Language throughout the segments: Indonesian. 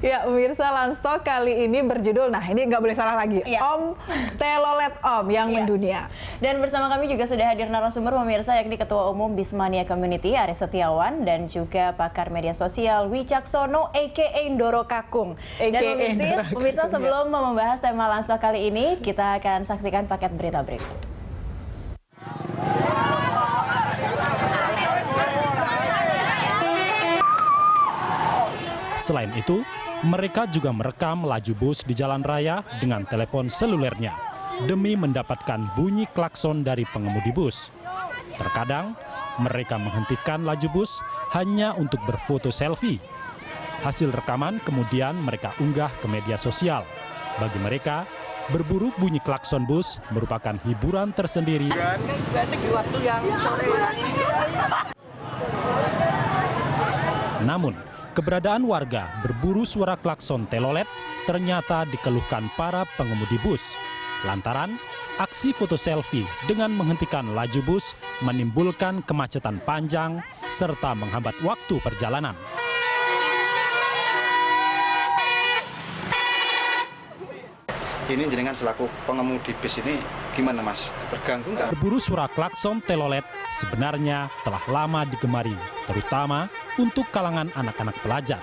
Ya, pemirsa, Lanstock kali ini berjudul, nah ini nggak boleh salah lagi, ya. Om Telolet Om yang mendunia. Dan bersama kami juga sudah hadir narasumber pemirsa, yakni Ketua Umum Bismania Community Aris Setiawan dan juga pakar media sosial Wicaksono a.k.a. Ndoro Kakung. Dan pemirsa, sebelum membahas tema Lanstock kali ini, kita akan saksikan paket berita berikut. Selain itu, mereka juga merekam laju bus di jalan raya dengan telepon selulernya demi mendapatkan bunyi klakson dari pengemudi bus. Terkadang, mereka menghentikan laju bus hanya untuk berfoto selfie. Hasil rekaman kemudian mereka unggah ke media sosial. Bagi mereka, berburu bunyi klakson bus merupakan hiburan tersendiri. Namun, keberadaan warga berburu suara klakson telolet ternyata dikeluhkan para pengemudi bus. Lantaran aksi foto selfie dengan menghentikan laju bus menimbulkan kemacetan panjang serta menghambat waktu perjalanan. Ini jenengan selaku pengemudi bis ini gimana Mas? Terganggu nggak? Berburu suara klakson telolet sebenarnya telah lama digemari, terutama untuk kalangan anak-anak pelajar.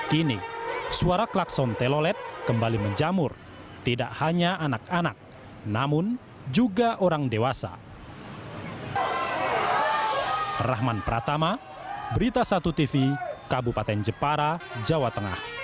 Kini, suara klakson telolet kembali menjamur, tidak hanya anak-anak, namun juga orang dewasa. Rahman Pratama, Berita 1 TV, Kabupaten Jepara, Jawa Tengah.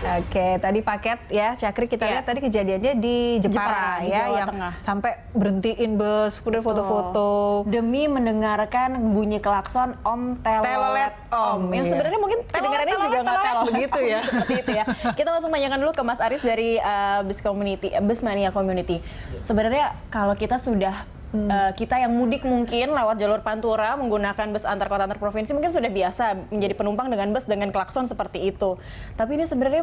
Oke, tadi paket ya, Cakri, kita lihat tadi kejadiannya di Jepara ya, Jawa yang Tengah. sampai berhentiin bus, kemudian foto-foto demi mendengarkan bunyi klakson Om Telolet Om. Yang sebenarnya mungkin kedengarannya juga nggak telolet begitu ya. Seperti itu ya. Kita langsung tanyakan dulu ke Mas Aris dari Bismania Community. Sebenarnya kalau kita sudah kita yang mudik mungkin lewat jalur Pantura menggunakan bus antar kota antar provinsi mungkin sudah biasa menjadi penumpang dengan bus dengan klakson seperti itu. Tapi ini sebenarnya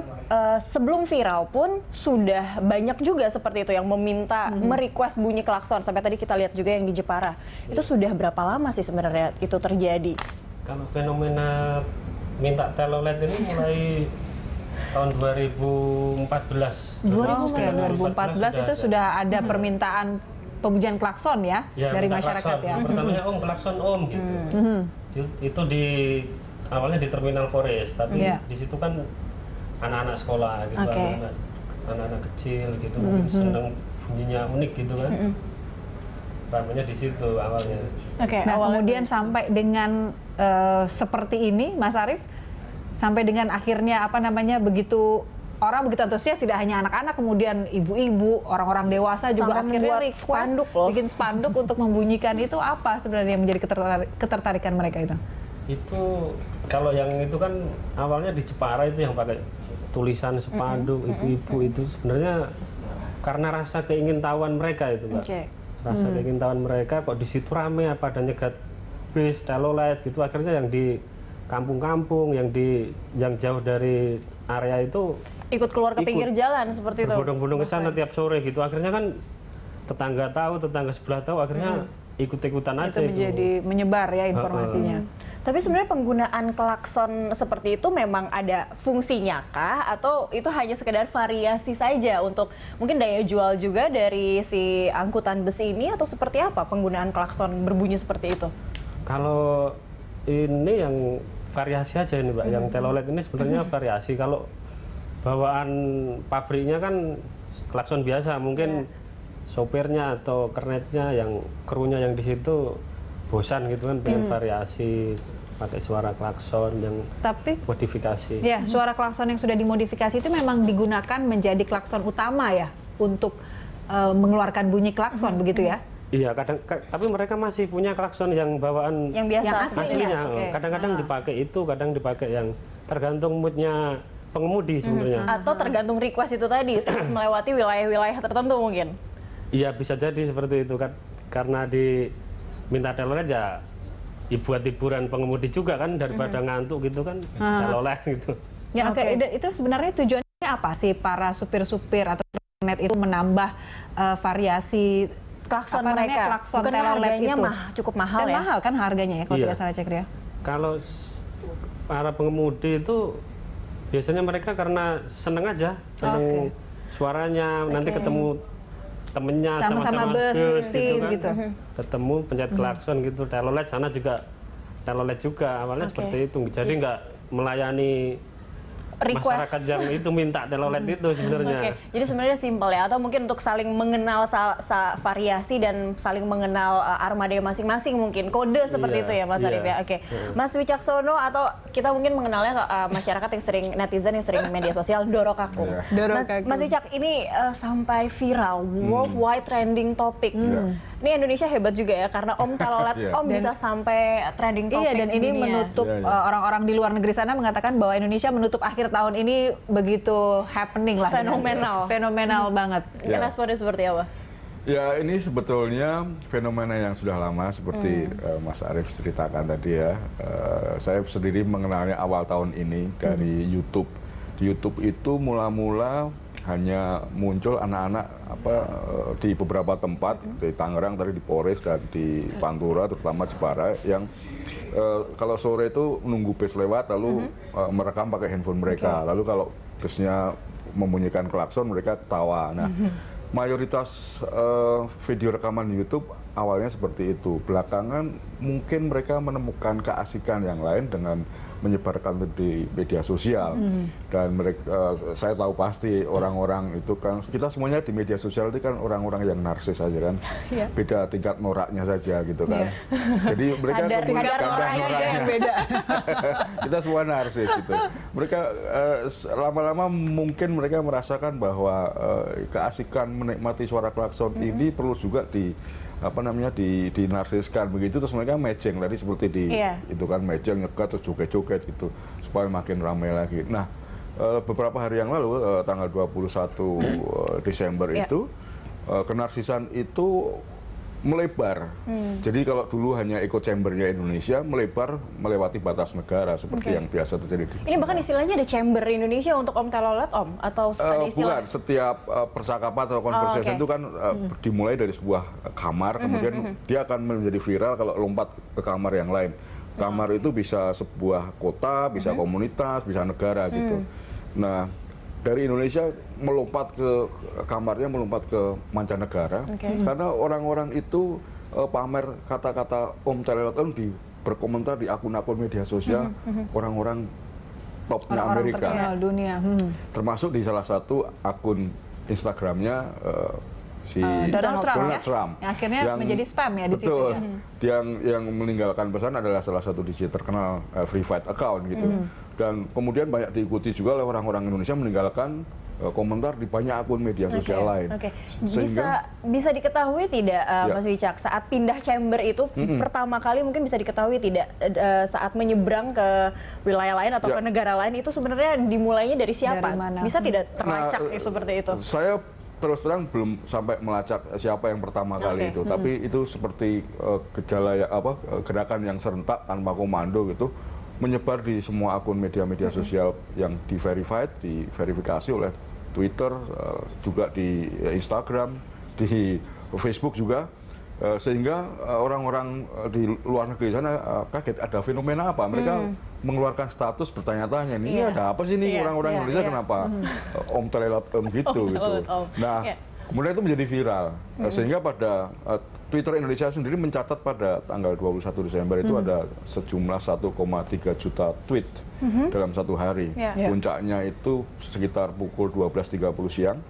sebelum viral pun sudah banyak juga seperti itu yang meminta merequest bunyi klakson. Sampai tadi kita lihat juga yang di Jepara. Itu sudah berapa lama sih sebenarnya itu terjadi? Kalau fenomena minta telolet ini mulai tahun 2014. 2014 itu sudah ada permintaan pembujian klakson ya dari masyarakat klakson. ya. Pertamanya Om klakson Om gitu. Itu awalnya di Terminal Polres, tapi di situ kan anak-anak sekolah gitu, anak-anak kecil gitu, mungkin senang bunyinya unik gitu kan. Ramenya di situ awalnya. Nah, kemudian sampai dengan seperti ini, Mas Arief, sampai dengan akhirnya begitu orang begitu antusias, tidak hanya anak-anak, kemudian ibu-ibu, orang-orang dewasa juga akhirnya request bikin spanduk untuk membunyikan. Itu apa sebenarnya yang menjadi ketertarikan mereka itu? Itu kalau yang itu kan awalnya di Jepara itu yang pakai tulisan spanduk, ibu-ibu itu sebenarnya karena rasa keingintahuan mereka itu, Mbak. Rasa keingintahuan mereka kok di situ rame apa ada nyegat bis, telolet gitu, akhirnya yang di kampung-kampung, yang jauh dari area itu ikut keluar ke pinggir jalan seperti itu. Berbondong-bondong ke sana tiap sore gitu. Akhirnya kan tetangga tahu, tetangga sebelah tahu, akhirnya ikut-ikutan aja itu. Menjadi menyebar ya informasinya. Tapi sebenarnya penggunaan klakson seperti itu memang ada fungsinya kah? Atau itu hanya sekedar variasi saja untuk mungkin daya jual juga dari si angkutan bus ini? Atau seperti apa penggunaan klakson berbunyi seperti itu? Kalau ini yang variasi aja ini Mbak, yang telolet ini sebenarnya variasi. Kalau bawaan pabriknya kan klakson biasa, mungkin sopirnya atau kernetnya, yang krunya yang di situ bosan gitu kan, pengen variasi pakai suara klakson yang modifikasi. Ya, suara klakson yang sudah dimodifikasi itu memang digunakan menjadi klakson utama ya untuk mengeluarkan bunyi klakson begitu ya? Iya, tapi mereka masih punya klakson yang bawaan yang biasa aslinya. Kadang-kadang dipakai itu, kadang dipakai yang tergantung moodnya pengemudi sebenarnya. Atau tergantung request itu tadi saat melewati wilayah-wilayah tertentu mungkin. Iya, bisa jadi seperti itu kan, karena diminta telolet ya buat hiburan pengemudi juga kan, daripada ngantuk gitu kan, telolet gitu. Ya, itu sebenarnya tujuannya apa sih para supir-supir atau internet itu menambah variasi klakson mereka? Klakson bukan telolet harganya itu cukup mahal. Dan ya? mahal kan harganya ya kalau tidak salah, Cakri ya? Kalau para pengemudi itu biasanya mereka karena seneng aja, seneng suaranya, nanti ketemu temennya Sama-sama sama-sama bus, bus gitu kan, gitu. ketemu pencet klakson gitu, telolet sana juga telolet juga, awalnya seperti itu, jadi nggak melayani Request. masyarakat yang itu minta telolet itu sebenarnya. Oke, jadi sebenarnya simpel ya, atau mungkin untuk saling mengenal variasi dan saling mengenal armada masing-masing mungkin kode seperti Iya, itu ya Mas Arif iya. ya. Oke, Mas Wicaksono, atau kita mungkin mengenalnya masyarakat yang sering, netizen yang sering media sosial, Doro Kaku. Iya. Doro Mas, Kaku. Mas Wicak, ini sampai viral, worldwide trending topic. Ini Indonesia hebat juga ya, karena Om telolet Iya. Om bisa sampai trending topic. Iya, dan ini dunia. menutup Iya, iya. orang-orang di luar negeri sana mengatakan bahwa Indonesia menutup akhir tahun ini begitu happening lah. Fenomenal banget. Iya. Responnya seperti apa? Ya, ini sebetulnya fenomena yang sudah lama seperti Mas Arief ceritakan tadi ya. Saya sendiri mengenalnya awal tahun ini dari YouTube. Di YouTube itu mula-mula hanya muncul anak-anak di beberapa tempat di Tangerang, tadi di Polres dan di Pantura, terutama Jepara, yang kalau sore itu nunggu bus lewat lalu merekam pakai handphone mereka. Lalu kalau busnya membunyikan klakson mereka tawa. Nah, mayoritas video rekaman YouTube awalnya seperti itu. Belakangan mungkin mereka menemukan keasikan yang lain dengan menyebarkan di media sosial. Dan mereka, saya tahu pasti orang-orang itu kan, kita semuanya di media sosial itu kan orang-orang yang narsis saja kan. Beda tingkat noraknya saja gitu kan. Jadi mereka Kadar noraknya aja yang beda. kita semua narsis gitu. Mereka lama-lama mungkin mereka merasakan bahwa keasikan menikmati suara klakson ini perlu juga dinarsiskan begitu, terus mereka matching tadi seperti itu kan, matching, nyekat, terus joget-joget gitu supaya makin ramai lagi. Nah, beberapa hari yang lalu tanggal 21 Desember itu kenarsisan itu melebar. Jadi kalau dulu hanya echo chambernya Indonesia, melebar melewati batas negara seperti yang biasa terjadi di Ini bahkan istilahnya ada chamber Indonesia untuk Om telolet Om, atau ada istilah? bukan, setiap percakapan atau conversation itu kan dimulai dari sebuah kamar, kemudian dia akan menjadi viral kalau lompat ke kamar yang lain. Kamar itu bisa sebuah kota, bisa komunitas, bisa negara gitu. Nah, dari Indonesia melompat ke kamarnya, melompat ke mancanegara, karena orang-orang itu pamer kata-kata Om telolet Om berkomentar di akun-akun media sosial orang-orang topnya Orang-orang Amerika. terkenal dunia. Termasuk di salah satu akun Instagramnya si Donald Trump, ya? Trump. Yang akhirnya menjadi spam ya di situ betul, ya. Yang meninggalkan pesan adalah salah satu DJ terkenal verified account gitu. Dan kemudian banyak diikuti juga oleh orang-orang Indonesia meninggalkan komentar di banyak akun media sosial lain. Bisa diketahui tidak Mas Wicak, saat pindah chamber itu pertama kali mungkin bisa diketahui tidak saat menyeberang ke wilayah lain atau ke negara lain itu sebenarnya dimulainya dari siapa? Dari mana? Bisa tidak terlacak seperti itu? Saya terus terang belum sampai melacak siapa yang pertama kali itu, tapi itu seperti gejala gerakan yang serentak tanpa komando gitu, menyebar di semua akun media-media sosial yang diverifikasi oleh Twitter, juga di Instagram, di Facebook juga, sehingga orang-orang di luar negeri sana kaget ada fenomena apa, mereka mengeluarkan status bertanya-tanya, ini ada apa sih nih orang-orang Indonesia kenapa Om telolet Om gitu. Nah, kemudian itu menjadi viral, sehingga pada Twitter Indonesia sendiri mencatat pada tanggal 21 Desember itu ada sejumlah 1,3 juta tweet dalam satu hari. Puncaknya itu sekitar pukul 12.30 siang,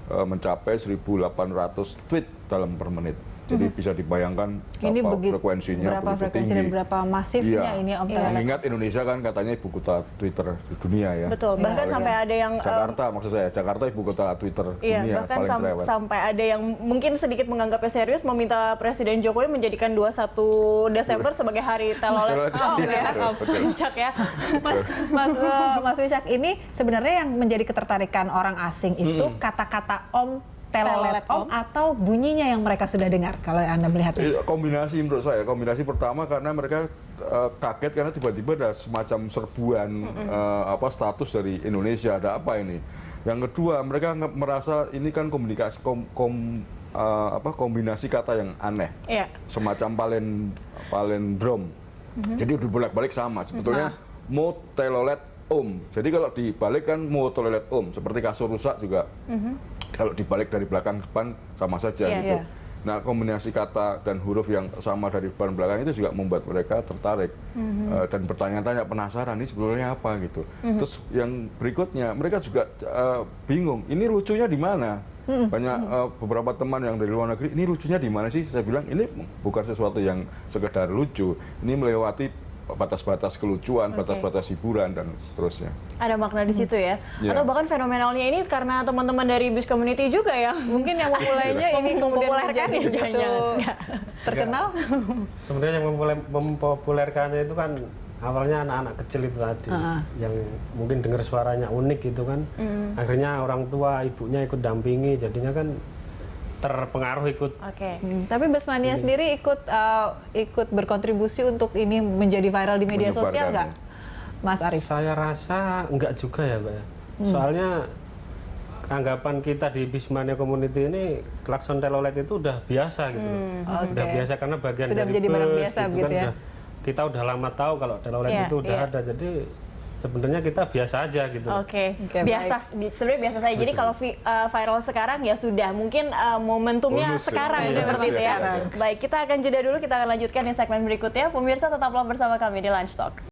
mencapai 1.800 tweet dalam per menit. Jadi bisa dibayangkan Ini frekuensinya berapa begitu frekuensi tinggi. dan berapa masifnya ini Om telolet. Mengingat Indonesia kan katanya ibu kota Twitter di dunia ya. Betul, bahkan sampai ada yang Jakarta, maksud saya Jakarta ibu kota Twitter iya, dunia bahkan paling cerewet. sampai ada yang mungkin sedikit menganggapnya serius meminta Presiden Jokowi menjadikan 21 Desember sebagai hari telolet Om ya, Mas Wicak ya. Mas Wicak, ini sebenarnya yang menjadi ketertarikan orang asing itu kata-kata Om telolet Om atau bunyinya yang mereka sudah dengar kalau Anda melihatnya? Kombinasi menurut saya, kombinasi pertama karena mereka kaget karena tiba-tiba ada semacam serbuan status dari Indonesia, ada apa ini. Yang kedua, mereka merasa ini kan komunikasi kombinasi kata yang aneh, semacam palindrom. Jadi dibolak-balik sama. Sebetulnya mo telolet om. Jadi kalau dibalik kan mo telolet om. Seperti kasur rusak juga. Kalau dibalik dari belakang ke depan sama saja gitu. Nah, kombinasi kata dan huruf yang sama dari depan belakang itu juga membuat mereka tertarik dan bertanya-tanya, penasaran ini sebetulnya apa gitu. Terus yang berikutnya mereka juga bingung, ini lucunya di mana? Banyak beberapa teman yang dari luar negeri, ini lucunya di mana sih? Saya bilang ini bukan sesuatu yang sekedar lucu, ini melewati batas-batas kelucuan, batas-batas hiburan dan seterusnya. Ada makna di situ ya. Atau bahkan fenomenalnya ini karena teman-teman dari BIS Community juga ya. Mungkin yang memulainya ini kemudian mempopulerkan menjadi ya, begitu jangan. terkenal. Sebenarnya yang mempopulerkannya itu kan awalnya anak-anak kecil itu tadi, yang mungkin dengar suaranya unik gitu kan. Akhirnya orang tua, ibunya ikut dampingi, jadinya kan terpengaruh ikut. Tapi Besmania sendiri ikut berkontribusi untuk ini menjadi viral di media sosial nggak, Mas Arief? Saya rasa enggak juga ya, Mbak. Soalnya anggapan kita di Bismania Community ini klakson telolet itu udah biasa gitu loh. Udah biasa karena bagian sudah dari menjadi barang bus biasa gitu begitu kan. ya. Kita udah lama tahu kalau telolet itu udah ada. Jadi sebenarnya kita biasa aja gitu. Biasa, sebenarnya biasa saja. Jadi kalau viral sekarang ya sudah, mungkin momentumnya Bonus sekarang ya. seperti itu ya. Baik, kita akan jeda dulu, kita akan lanjutkan di segmen berikutnya. Pemirsa tetaplah bersama kami di Lunch Talk.